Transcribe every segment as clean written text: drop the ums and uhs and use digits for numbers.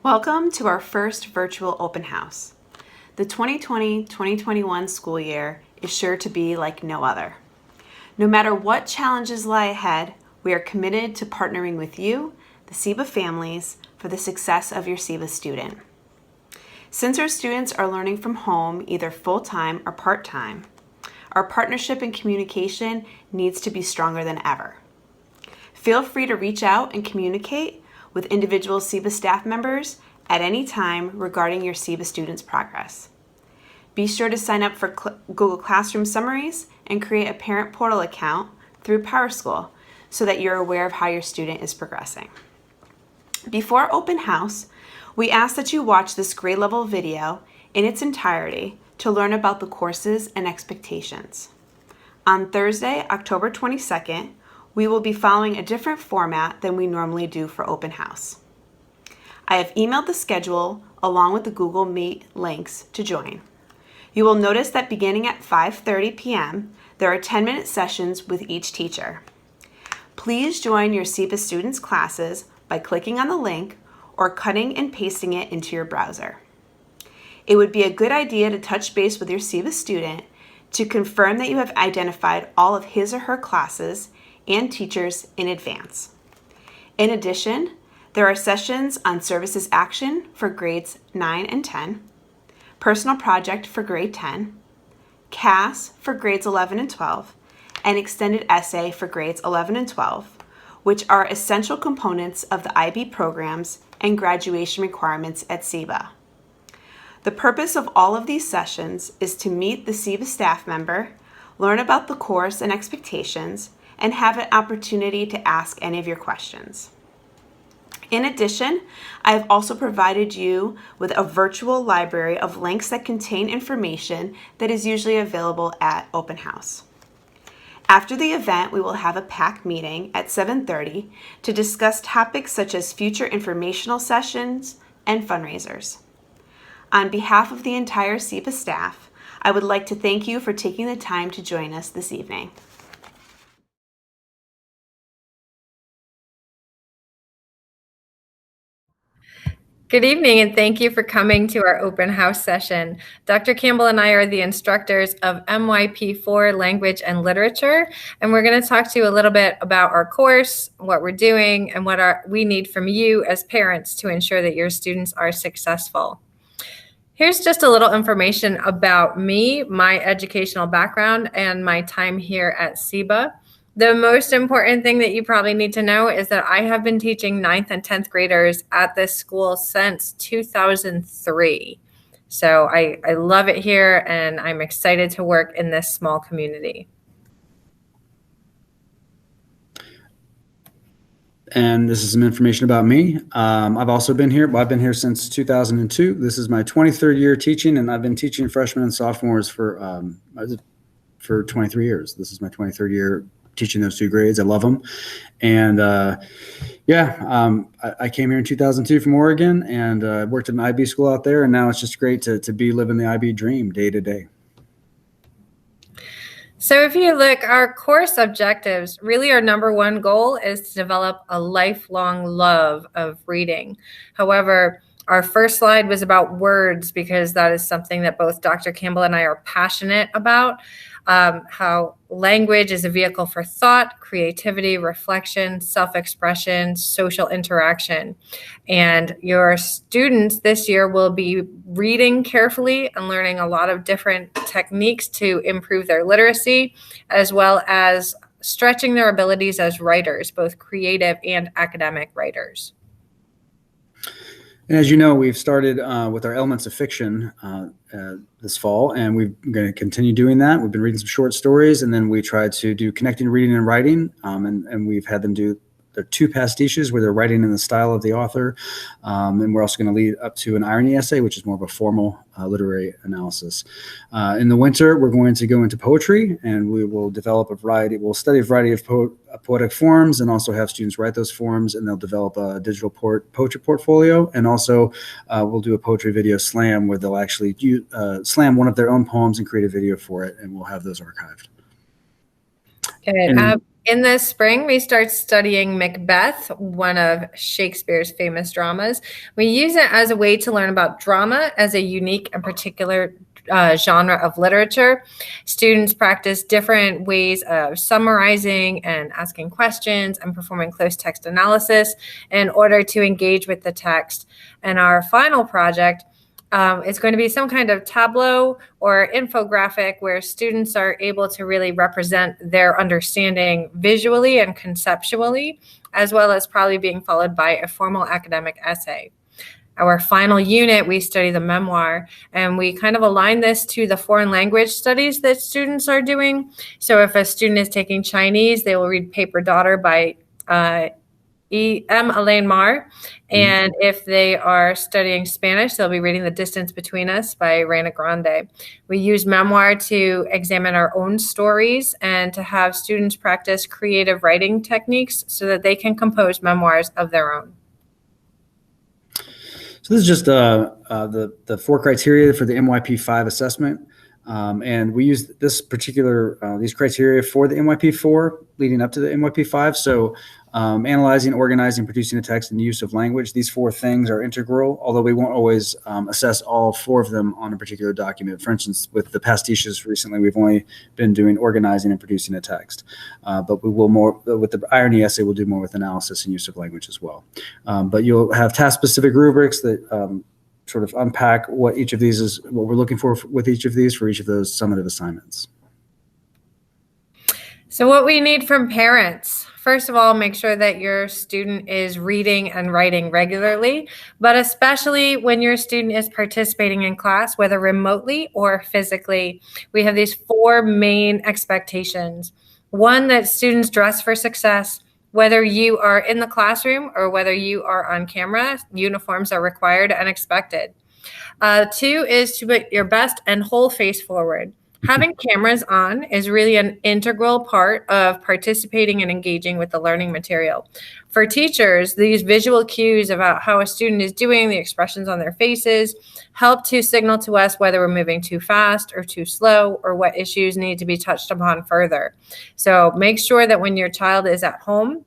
Welcome to our first virtual open house. The 2020-2021 school year is sure to be like no other. No matter what challenges lie ahead, we are committed to partnering with you, the CIBA families, for the success of your CIBA student. Since our students are learning from home either full-time or part-time, our partnership and communication needs to be stronger than ever. Feel free to reach out and communicate with individual CIBA staff members at any time regarding your CIBA students' progress. Be sure to sign up for Google Classroom summaries and create a parent portal account through PowerSchool so that you're aware of how your student is progressing. Before open house, we ask that you watch this grade level video in its entirety to learn about the courses and expectations. On Thursday, October 22nd, we will be following a different format than we normally do for open house. I have emailed the schedule along with the Google Meet links to join. You will notice that beginning at 5:30 p.m., there are 10-minute sessions with each teacher. Please join your CIBA students' classes by clicking on the link or cutting and pasting it into your browser. It would be a good idea to touch base with your CIBA student to confirm that you have identified all of his or her classes and teachers in advance. In addition, there are sessions on Services Action for grades 9 and 10, Personal Project for grade 10, CAS for grades 11 and 12, and Extended Essay for grades 11 and 12, which are essential components of the IB programs and graduation requirements at CIBA. The purpose of all of these sessions is to meet the CIBA staff member, learn about the course and expectations, and have an opportunity to ask any of your questions. In addition, I have also provided you with a virtual library of links that contain information that is usually available at open house. After the event, we will have a PAC meeting at 7:30 to discuss topics such as future informational sessions and fundraisers. On behalf of the entire CIBA staff, I would like to thank you for taking the time to join us this evening. Good evening, and thank you for coming to our open house session. Dr. Campbell and I are the instructors of MYP4 Language and Literature, and we're going to talk to you a little bit about our course, what we're doing, and what we need from you as parents to ensure that your students are successful. Here's just a little information about me, my educational background, and my time here at CIBA. The most important thing that you probably need to know is that I have been teaching 9th and 10th graders at this school since 2003. So I love it here, and I'm excited to work in this small community. And this is some information about me. I've also been here. I've been here since 2002. This is my 23rd year teaching, and I've been teaching freshmen and sophomores for 23 years. This is my 23rd year teaching those two grades. I love them. And I came here in 2002 from Oregon, and worked at an IB school out there. And now it's just great to be living the IB dream day to day. So if you look, our course objectives, really our number one goal is to develop a lifelong love of reading. However, our first slide was about words because that is something that both Dr. Campbell and I are passionate about. How language is a vehicle for thought, creativity, reflection, self-expression, social interaction. And your students this year will be reading carefully and learning a lot of different techniques to improve their literacy, as well as stretching their abilities as writers, both creative and academic writers. And as you know, we've started with our Elements of Fiction this fall, and we're going to continue doing that. We've been reading some short stories, and then we tried to do connecting reading and writing, and we've had them do their two pastiches where they're writing in the style of the author, and we're also going to lead up to an irony essay, which is more of a formal literary analysis. In the winter, we're going to go into poetry, and we will develop we'll study a variety of poetic forms and also have students write those forms, and they'll develop a digital poetry portfolio. And also we'll do a poetry video slam where they'll actually slam one of their own poems and create a video for it, and we'll have those archived. Okay. In the spring, we start studying Macbeth, one of Shakespeare's famous dramas. We use it as a way to learn about drama as a unique and particular genre of literature. Students practice different ways of summarizing and asking questions and performing close text analysis in order to engage with the text. And our final project it's going to be some kind of tableau or infographic where students are able to really represent their understanding visually and conceptually, as well as probably being followed by a formal academic essay. Our final unit, we study the memoir, and we kind of align this to the foreign language studies that students are doing. So if a student is taking Chinese, they will read Paper Daughter by Elaine Mar. And if they are studying Spanish, they'll be reading The Distance Between Us by Reina Grande. We use memoir to examine our own stories and to have students practice creative writing techniques so that they can compose memoirs of their own. So this is just the 4 criteria for the MYP5 assessment. And we use this particular, these criteria for the MYP4 leading up to the MYP5. So analyzing, organizing, producing a text, and use of language, these 4 things are integral, although we won't always assess all 4 of them on a particular document. For instance, with the pastiches recently, we've only been doing organizing and producing a text. But we will more, with the irony essay, we'll do more with analysis and use of language as well. But you'll have task-specific rubrics that sort of unpack what each of these is, what we're looking for with each of these for each of those summative assignments. So what we need from parents, first of all, make sure that your student is reading and writing regularly, but especially when your student is participating in class, whether remotely or physically. We have these 4 main expectations. 1, that students dress for success. Whether you are in the classroom or whether you are on camera, uniforms are required and expected. 2 is to put your best and whole face forward. Having cameras on is really an integral part of participating and engaging with the learning material. For teachers, these visual cues about how a student is doing, the expressions on their faces, help to signal to us whether we're moving too fast or too slow or what issues need to be touched upon further. So make sure that when your child is at home,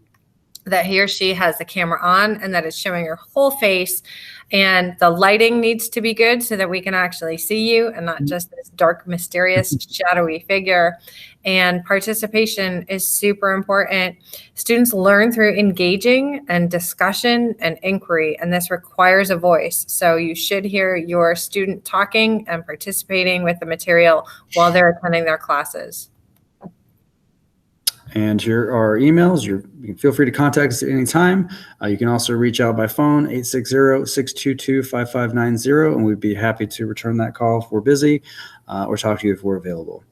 that he or she has the camera on and that it's showing your whole face, and the lighting needs to be good so that we can actually see you and not just this dark, mysterious, shadowy figure. And participation is super important. Students learn through engaging and discussion and inquiry, and this requires a voice. So you should hear your student talking and participating with the material while they're attending their classes. And here are our emails. You can feel free to contact us at any time. You can also reach out by phone, 860-622-5590, and we'd be happy to return that call if we're busy or talk to you if we're available.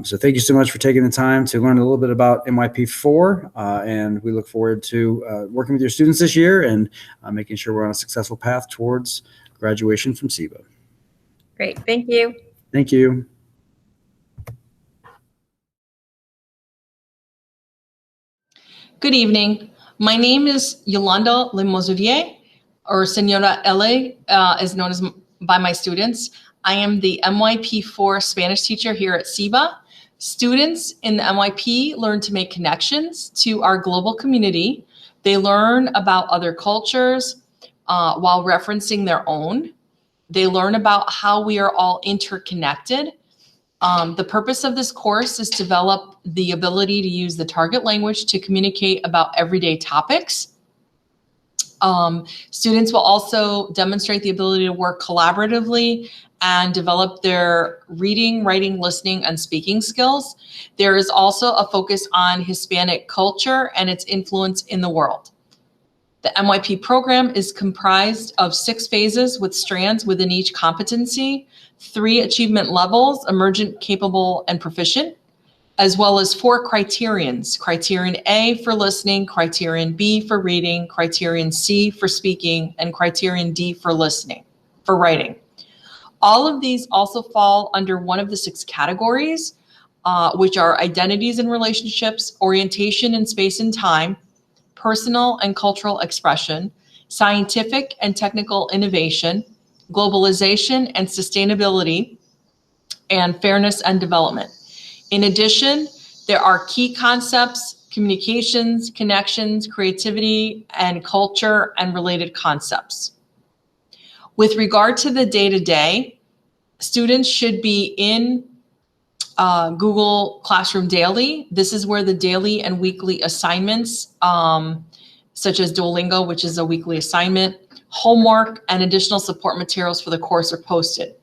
So thank you so much for taking the time to learn a little bit about MYP4, and we look forward to working with your students this year and making sure we're on a successful path towards graduation from CIBA. Great. Thank you. Thank you. Good evening. My name is Yolanda Lemosurier, or Senora L, as known as by my students. I am the MYP4 Spanish teacher here at CIBA. Students in the MYP learn to make connections to our global community. They learn about other cultures while referencing their own. They learn about how we are all interconnected. The purpose of this course is to develop the ability to use the target language to communicate about everyday topics. Students will also demonstrate the ability to work collaboratively and develop their reading, writing, listening, and speaking skills. There is also a focus on Hispanic culture and its influence in the world. The MYP program is comprised of 6 phases with strands within each competency, 3 achievement levels, emergent, capable, and proficient, as well as 4 criterions. Criterion A for listening, criterion B for reading, criterion C for speaking, and criterion D for writing. All of these also fall under one of the 6 categories, which are identities and relationships, orientation in space and time, personal and cultural expression, scientific and technical innovation, globalization and sustainability, and fairness and development. In addition, there are key concepts, communications, connections, creativity, and culture and related concepts. With regard to the day-to-day, students should be in Google Classroom Daily. This is where the daily and weekly assignments, such as Duolingo, which is a weekly assignment, homework, and additional support materials for the course are posted.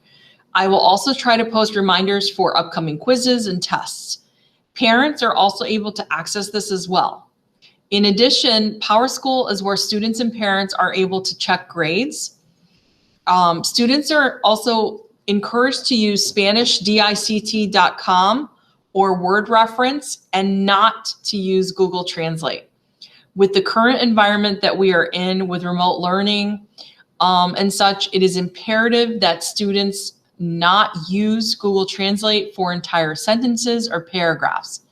I will also try to post reminders for upcoming quizzes and tests. Parents are also able to access this as well. In addition, PowerSchool is where students and parents are able to check grades. Students are also encouraged to use SpanishDICT.com or Word Reference and not to use Google Translate. With the current environment that we are in with remote learning and such, it is imperative that students not use Google Translate for entire sentences or paragraphs.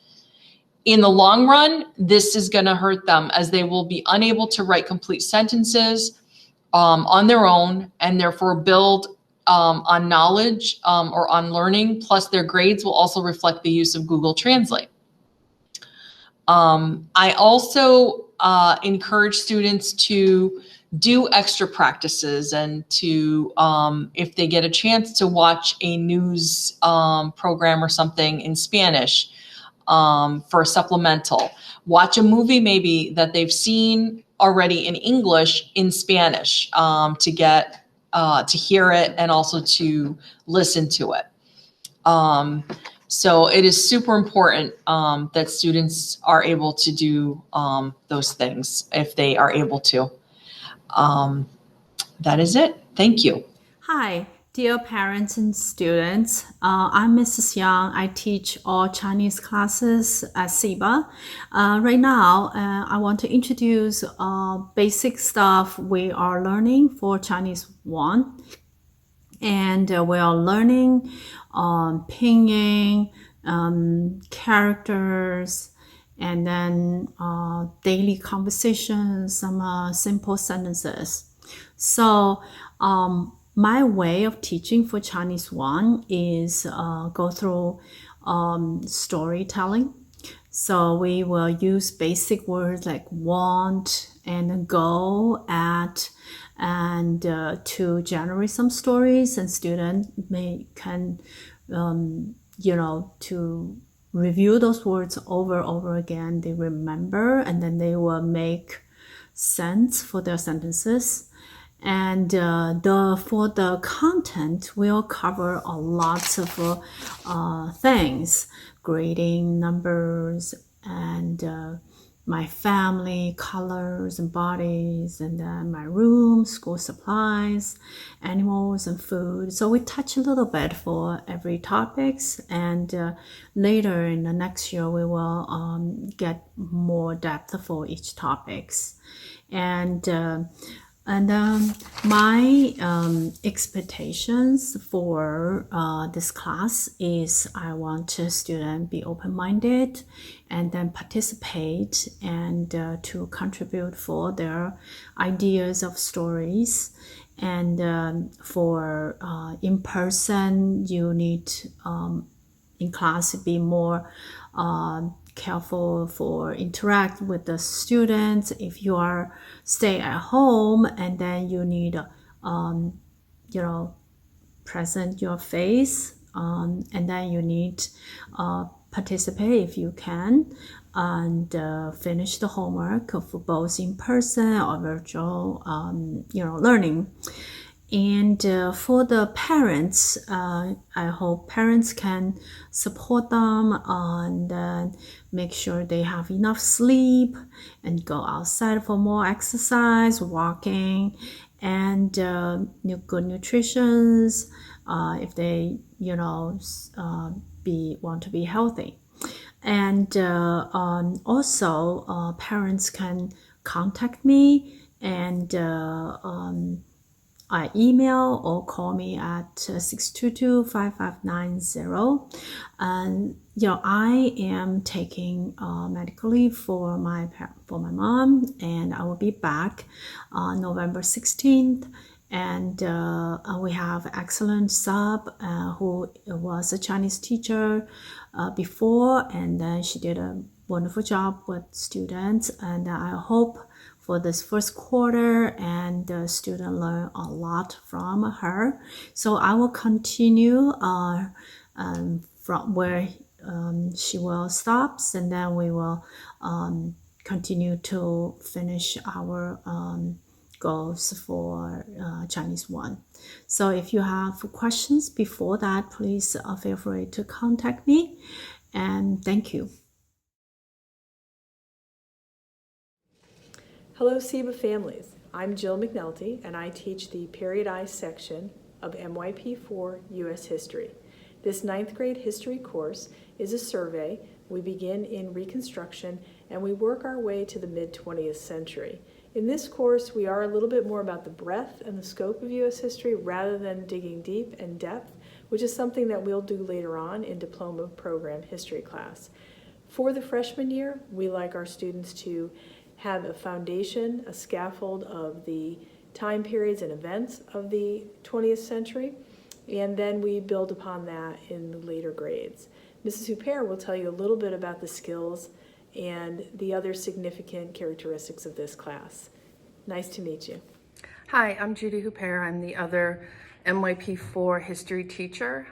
In the long run, this is going to hurt them as they will be unable to write complete sentences on their own and therefore build on knowledge or on learning. Plus, their grades will also reflect the use of Google Translate. I also encourage students to do extra practices and to, if they get a chance to watch a news program or something in Spanish for a supplemental, watch a movie maybe that they've seen already in English in Spanish to get to hear it and also to listen to it. So it is super important that students are able to do those things if they are able to. That is it. Thank you. Hi, dear parents and students. I'm Mrs. Yang. I teach all Chinese classes at CIBA. Right now, I want to introduce basic stuff we are learning for Chinese 1. And we are learning pinyin, characters, and then daily conversations, some simple sentences. So my way of teaching for Chinese 1 is go through storytelling. So we will use basic words like want and go, at, and to generate some stories, and students can to review those words over again. They remember, and then they will make sense for their sentences. And for the content, we'll cover a lot of things: grading, numbers, and my family, colors and bodies, and then my room, school supplies, animals, and food. So we touch a little bit for every topics, and later in the next year we will get more depth for each topics. And my expectations for this class is I want a student be open-minded and then participate and to contribute for their ideas of stories. And for in person, you need in class to be more careful for interact with the students. If you are stay at home and then you need present your face, and then you need participate if you can, and finish the homework for both in person or virtual learning. And for the parents, I hope parents can support them and make sure they have enough sleep and go outside for more exercise, walking, and good nutrition if they want to be healthy. And also parents can contact me and email or call me at 622-5590. And I am taking medical leave for my mom, and I will be back on November 16th. And we have excellent sub who was a Chinese teacher before, and then she did a wonderful job with students, and I hope for this first quarter and the student learn a lot from her. So I will continue from where she will stop, and then we will continue to finish our goals for Chinese 1. So if you have questions before that, please feel free to contact me, and thank you. Hello CIBA families, I'm Jill McNulty and I teach the periodized section of MYP4 U.S. History. This 9th grade history course is a survey. We begin in Reconstruction and we work our way to the mid-20th century. In this course, we are a little bit more about the breadth and the scope of U.S. history rather than digging deep and depth, which is something that we'll do later on in diploma program history class. For the freshman year, we like our students to have a foundation, a scaffold of the time periods and events of the 20th century, and then we build upon that in the later grades. Mrs. Huppert will tell you a little bit about the skills and the other significant characteristics of this class. Nice to meet you. Hi, I'm Judy Huppert. I'm the other MYP4 history teacher.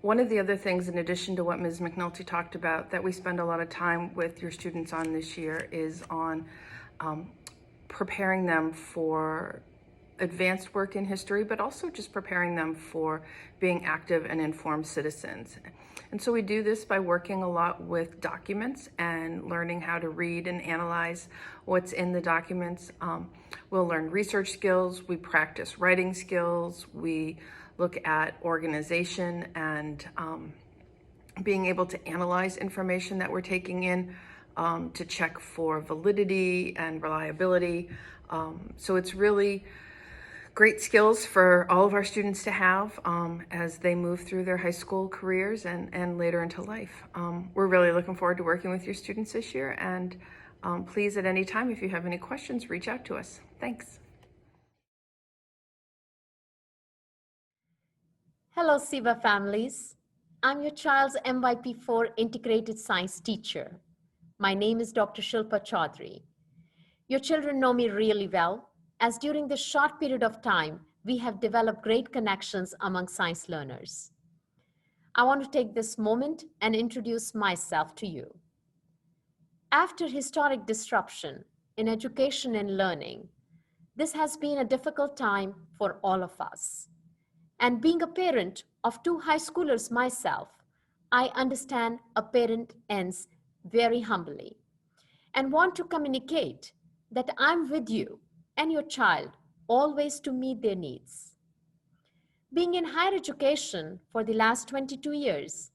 One of the other things, in addition to what Ms. McNulty talked about, that we spend a lot of time with your students on this year is on preparing them for advanced work in history, but also just preparing them for being active and informed citizens. And so we do this by working a lot with documents and learning how to read and analyze what's in the documents. We'll learn research skills, we practice writing skills, we look at organization and being able to analyze information that we're taking in to check for validity and reliability. So it's really great skills for all of our students to have as they move through their high school careers and later into life. We're really looking forward to working with your students this year, and please at any time, if you have any questions, reach out to us. Thanks. Hello, CIBA families. I'm your child's MYP4 integrated science teacher. My name is Dr. Shilpa Chaudhary. Your children know me really well, as during this short period of time, we have developed great connections among science learners. I want to take this moment and introduce myself to you. After historic disruption in education and learning, this has been a difficult time for all of us. And being a parent of 2 high schoolers myself, I understand a parent ends very humbly and want to communicate that I'm with you and your child always to meet their needs. Being in higher education for the last 22 years,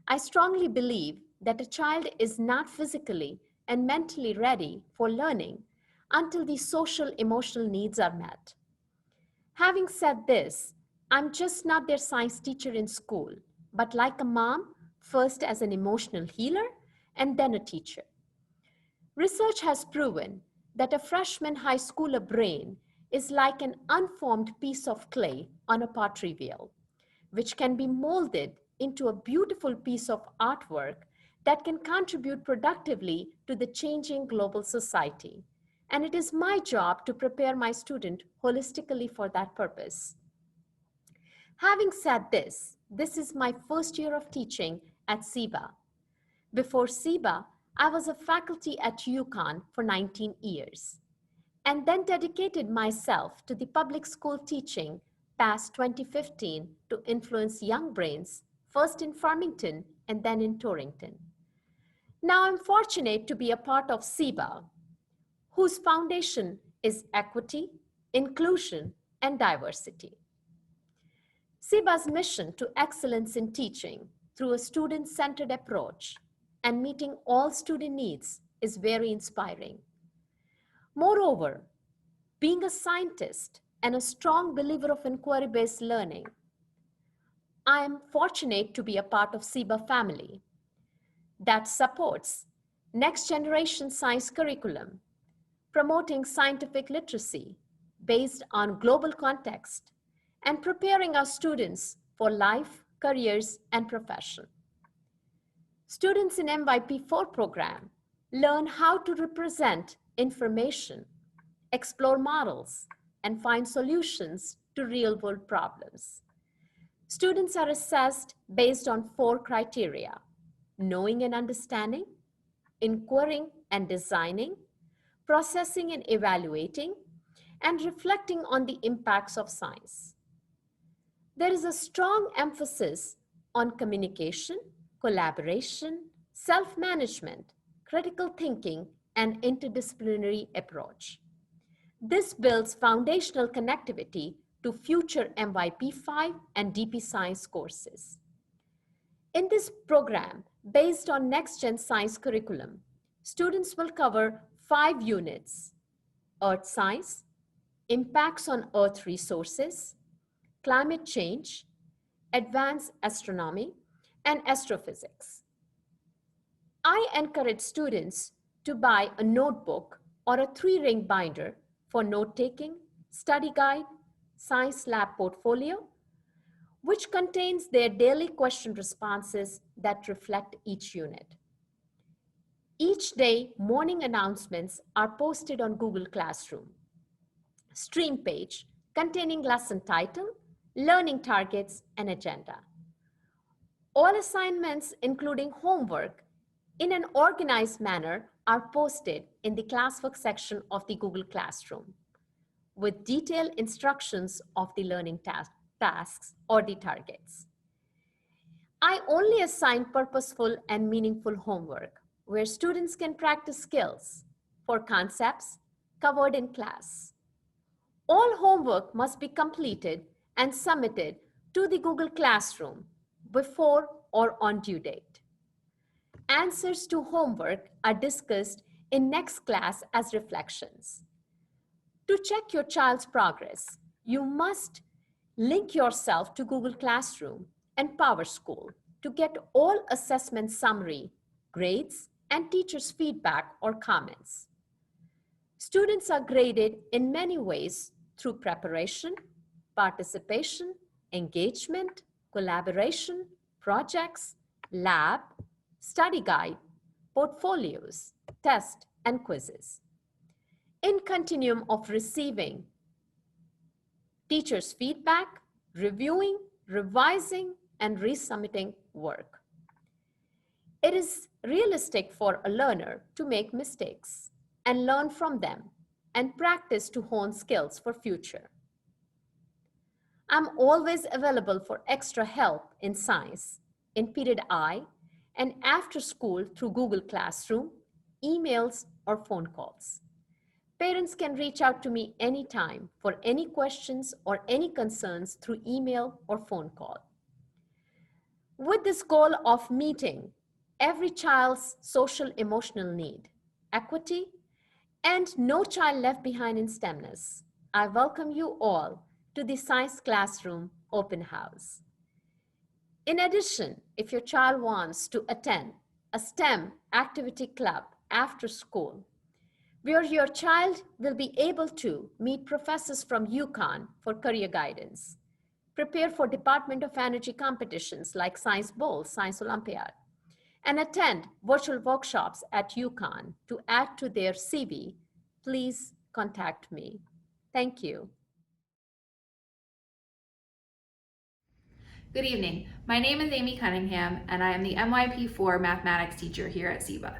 I strongly believe that a child is not physically and mentally ready for learning until the social emotional needs are met. Having said this, I'm just not their science teacher in school, but like a mom, first as an emotional healer and then a teacher. Research has proven that a freshman high schooler brain is like an unformed piece of clay on a pottery wheel, which can be molded into a beautiful piece of artwork that can contribute productively to the changing global society. And it is my job to prepare my student holistically for that purpose. Having said this, this is my first year of teaching at CIBA. Before CIBA, I was a faculty at UConn for 19 years, and then dedicated myself to the public school teaching past 2015 to influence young brains, first in Farmington and then in Torrington. Now I'm fortunate to be a part of CIBA, whose foundation is equity, inclusion, and diversity. CIBA's mission to excellence in teaching through a student-centered approach and meeting all student needs is very inspiring. Moreover, being a scientist and a strong believer of inquiry-based learning, I am fortunate to be a part of CIBA family that supports next generation science curriculum, promoting scientific literacy based on global context, and preparing our students for life, careers, and profession. Students in MYP4 program learn how to represent information, explore models, and find solutions to real-world problems. Students are assessed based on 4 criteria: knowing and understanding, inquiring and designing, processing and evaluating, and reflecting on the impacts of science. There is a strong emphasis on communication, collaboration, self-management, critical thinking, and interdisciplinary approach. This builds foundational connectivity to future MYP5 and DP Science courses. In this program, based on next-gen science curriculum, students will cover 5 units: Earth Science, Impacts on Earth Resources, Climate Change, Advanced Astronomy, and Astrophysics. I encourage students to buy a notebook or a 3-ring binder for note-taking, study guide, science lab portfolio, which contains their daily question responses that reflect each unit. Each day, morning announcements are posted on Google Classroom. Stream page containing lesson title, learning targets, and agenda. All assignments, including homework, in an organized manner are posted in the classwork section of the Google Classroom with detailed instructions of the learning tasks or the targets. I only assign purposeful and meaningful homework where students can practice skills for concepts covered in class. All homework must be completed and submitted to the Google Classroom before or on due date. Answers to homework are discussed in next class as reflections. To check your child's progress, you must link yourself to Google Classroom and PowerSchool to get all assessment summary, grades, and teachers' feedback or comments. Students are graded in many ways through preparation, participation, engagement, collaboration, projects, lab, study guide, portfolios, tests, and quizzes. In continuum of receiving teachers' feedback, reviewing, revising, and resubmitting work. It is realistic for a learner to make mistakes and learn from them and practice to hone skills for future. I'm always available for extra help in science, in period I, and after school through Google Classroom, emails, or phone calls. Parents can reach out to me anytime for any questions or any concerns through email or phone call. With this goal of meeting every child's social emotional need, equity, and no child left behind in STEMness, I welcome you all to the Science Classroom Open House. In addition, if your child wants to attend a STEM activity club after school, where your child will be able to meet professors from UConn for career guidance, prepare for Department of Energy competitions like Science Bowl, Science Olympiad, and attend virtual workshops at UConn to add to their CV, please contact me. Thank you. Good evening. My name is Amy Cunningham, and I am the MYP4 mathematics teacher here at CIBA.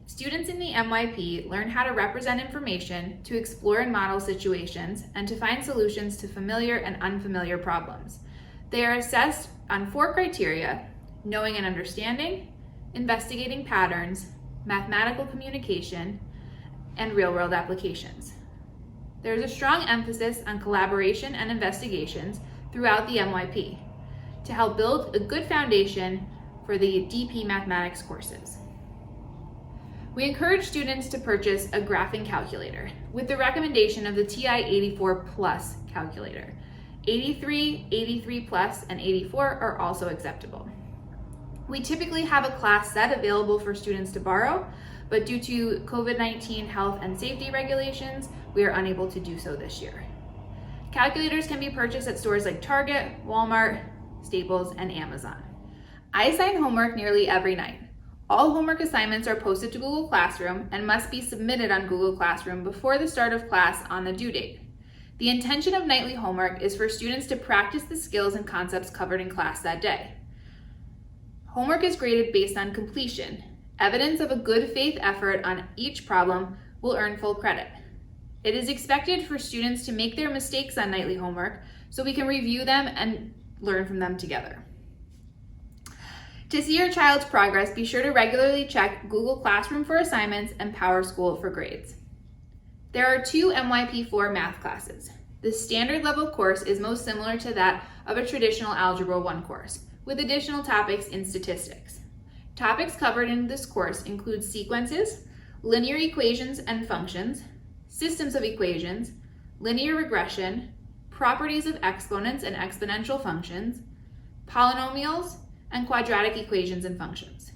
Students in the MYP learn how to represent information, to explore and model situations, and to find solutions to familiar and unfamiliar problems. They are assessed on 4 criteria: knowing and understanding, investigating patterns, mathematical communication, and real-world applications. There is a strong emphasis on collaboration and investigations throughout the MYP to help build a good foundation for the DP mathematics courses. We encourage students to purchase a graphing calculator with the recommendation of the TI-84 Plus calculator. 83, 83 Plus, and 84 are also acceptable. We typically have a class set available for students to borrow, but due to COVID-19 health and safety regulations, we are unable to do so this year. Calculators can be purchased at stores like Target, Walmart, Staples, and Amazon. I assign homework nearly every night. All homework assignments are posted to Google Classroom and must be submitted on Google Classroom before the start of class on the due date. The intention of nightly homework is for students to practice the skills and concepts covered in class that day. Homework is graded based on completion. Evidence of a good faith effort on each problem will earn full credit. It is expected for students to make their mistakes on nightly homework so we can review them and learn from them together. To see your child's progress, be sure to regularly check Google Classroom for assignments and PowerSchool for grades. There are 2 MYP4 math classes. The standard level course is most similar to that of a traditional Algebra 1 course, with additional topics in statistics. Topics covered in this course include sequences, linear equations and functions, systems of equations, linear regression, properties of exponents and exponential functions, polynomials, and quadratic equations and functions.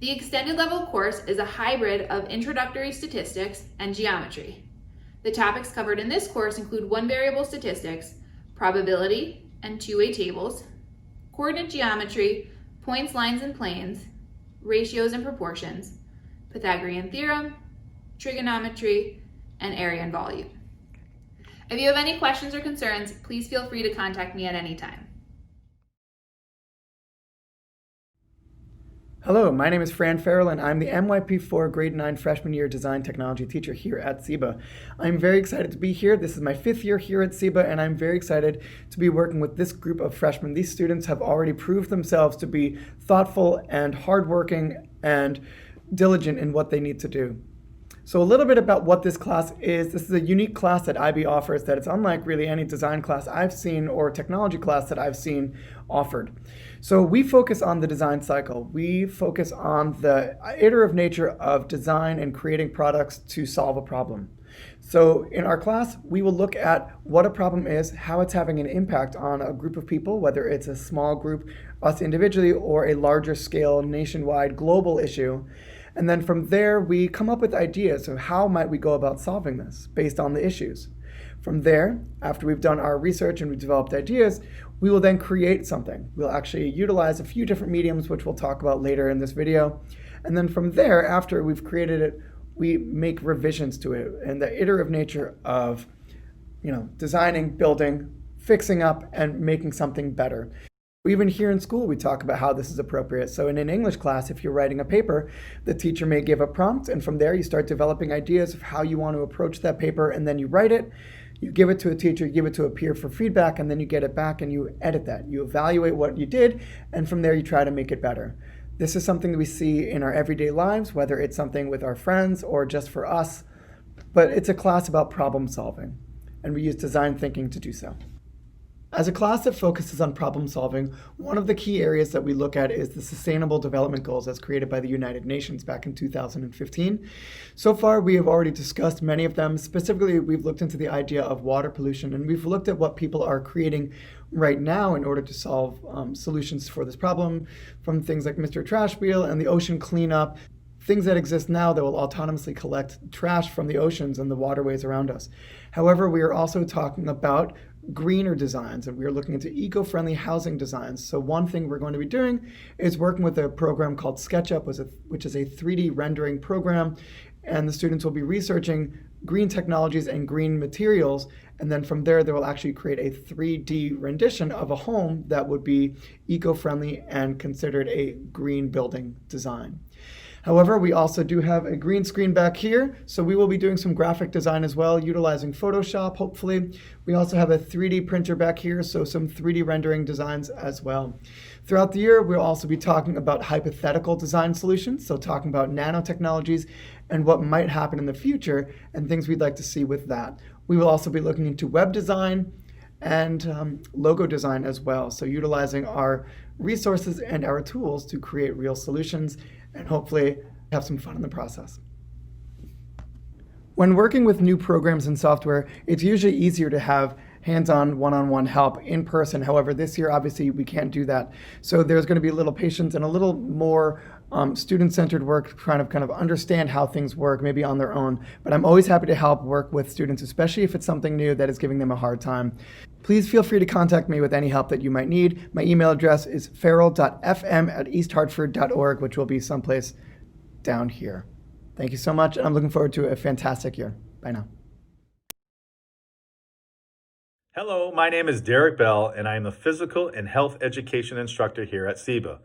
The extended level course is a hybrid of introductory statistics and geometry. The topics covered in this course include one-variable statistics, probability and two-way tables, coordinate geometry, points, lines, and planes, ratios and proportions, Pythagorean theorem, trigonometry, and area and volume. If you have any questions or concerns, please feel free to contact me at any time. Hello, my name is Fran Farrell, and I'm the MYP4 Grade 9 Freshman Year Design Technology teacher here at CIBA. I'm very excited to be here. This is my 5th year here at CIBA, and I'm very excited to be working with this group of freshmen. These students have already proved themselves to be thoughtful and hardworking and diligent in what they need to do. So a little bit about what this class is. This is a unique class that IB offers that it's unlike really any design class I've seen or technology class that I've seen offered. So we focus on the design cycle. We focus on the iterative nature of design and creating products to solve a problem. So in our class, we will look at what a problem is, how it's having an impact on a group of people, whether it's a small group, us individually, or a larger scale, nationwide, global issue. And then from there, we come up with ideas of how might we go about solving this based on the issues. From there, after we've done our research and we've developed ideas, we will then create something. We'll actually utilize a few different mediums, which we'll talk about later in this video. And then from there, after we've created it, we make revisions to it and the iterative nature of, designing, building, fixing up, and making something better. Even here in school, we talk about how this is appropriate. So in an English class, if you're writing a paper, the teacher may give a prompt, and from there you start developing ideas of how you want to approach that paper, and then you write it, you give it to a teacher, you give it to a peer for feedback, and then you get it back and you edit that. You evaluate what you did, and from there you try to make it better. This is something that we see in our everyday lives, whether it's something with our friends or just for us, but it's a class about problem solving, and we use design thinking to do so. As a class that focuses on problem solving, one of the key areas that we look at is the Sustainable Development Goals as created by the United Nations back in 2015. So far, we have already discussed many of them. Specifically, we've looked into the idea of water pollution, and we've looked at what people are creating right now in order to solve solutions for this problem, from things like Mr. Trash Wheel and the ocean cleanup, things that exist now that will autonomously collect trash from the oceans and the waterways around us. However, we are also talking about greener designs, and we are looking into eco-friendly housing designs. So one thing we're going to be doing is working with a program called SketchUp, which is a 3D rendering program, and the students will be researching green technologies and green materials, and then from there they will actually create a 3D rendition of a home that would be eco-friendly and considered a green building design. However, we also do have a green screen back here, so we will be doing some graphic design as well, utilizing Photoshop, hopefully. We also have a 3D printer back here, so some 3D rendering designs as well. Throughout the year, we'll also be talking about hypothetical design solutions, so talking about nanotechnologies and what might happen in the future and things we'd like to see with that. We will also be looking into web design and logo design as well, so utilizing our resources and our tools to create real solutions and hopefully have some fun in the process. When working with new programs and software, it's usually easier to have hands-on, one-on-one help in person. However, this year, obviously, we can't do that. So there's going to be a little patience and a little more student-centered work, trying to kind of understand how things work, maybe on their own. But I'm always happy to help work with students, especially if it's something new that is giving them a hard time. Please feel free to contact me with any help that you might need. My email address is farrell.fm@easthartford.org, which will be someplace down here. Thank you so much, and I'm looking forward to a fantastic year. Bye now. Hello, my name is Derek Bell, and I am the Physical and Health Education Instructor here at CIBA.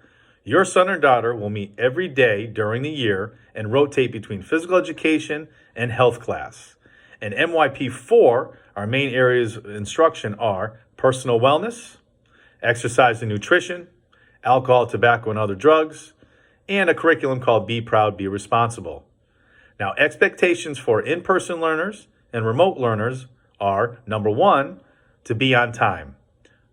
Your son or daughter will meet every day during the year and rotate between physical education and health class. In MYP4, our main areas of instruction are personal wellness, exercise and nutrition, alcohol, tobacco, and other drugs, and a curriculum called Be Proud, Be Responsible. Now, expectations for in-person learners and remote learners are, number 1, to be on time.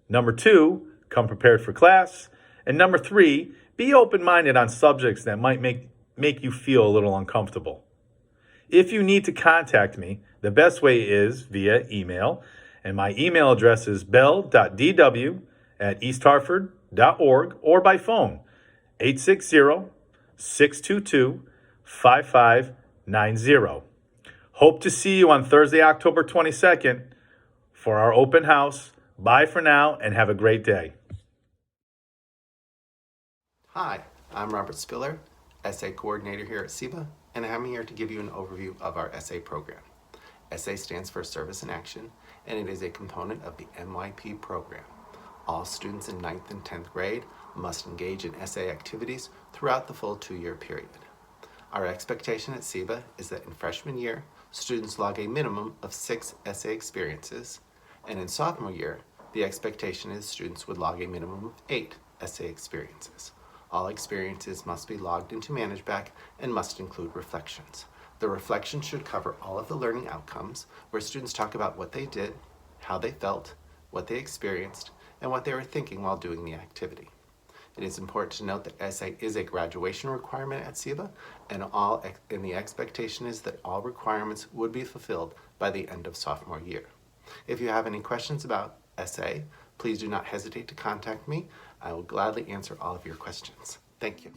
Number 2, come prepared for class. And number 3, be open-minded on subjects that might make you feel a little uncomfortable. If you need to contact me, the best way is via email, and my email address is bell.dw@easthartford.org or by phone, 860-622-5590. Hope to see you on Thursday, October 22nd for our open house. Bye for now and have a great day. Hi, I'm Robert Spiller, Essay Coordinator here at CIBA, and I'm here to give you an overview of our essay program. Essay stands for Service in Action, and it is a component of the MYP program. All students in 9th and 10th grade must engage in essay activities throughout the full 2-year period. Our expectation at CIBA is that in freshman year, students log a minimum of 6 essay experiences, and in sophomore year, the expectation is students would log a minimum of 8 essay experiences. All experiences must be logged into ManageBack and must include reflections. The reflections should cover all of the learning outcomes, where students talk about what they did, how they felt, what they experienced, and what they were thinking while doing the activity. It is important to note that essay is a graduation requirement at CIBA, and the expectation is that all requirements would be fulfilled by the end of sophomore year. If you have any questions about essay, please do not hesitate to contact me. I will gladly answer all of your questions. Thank you.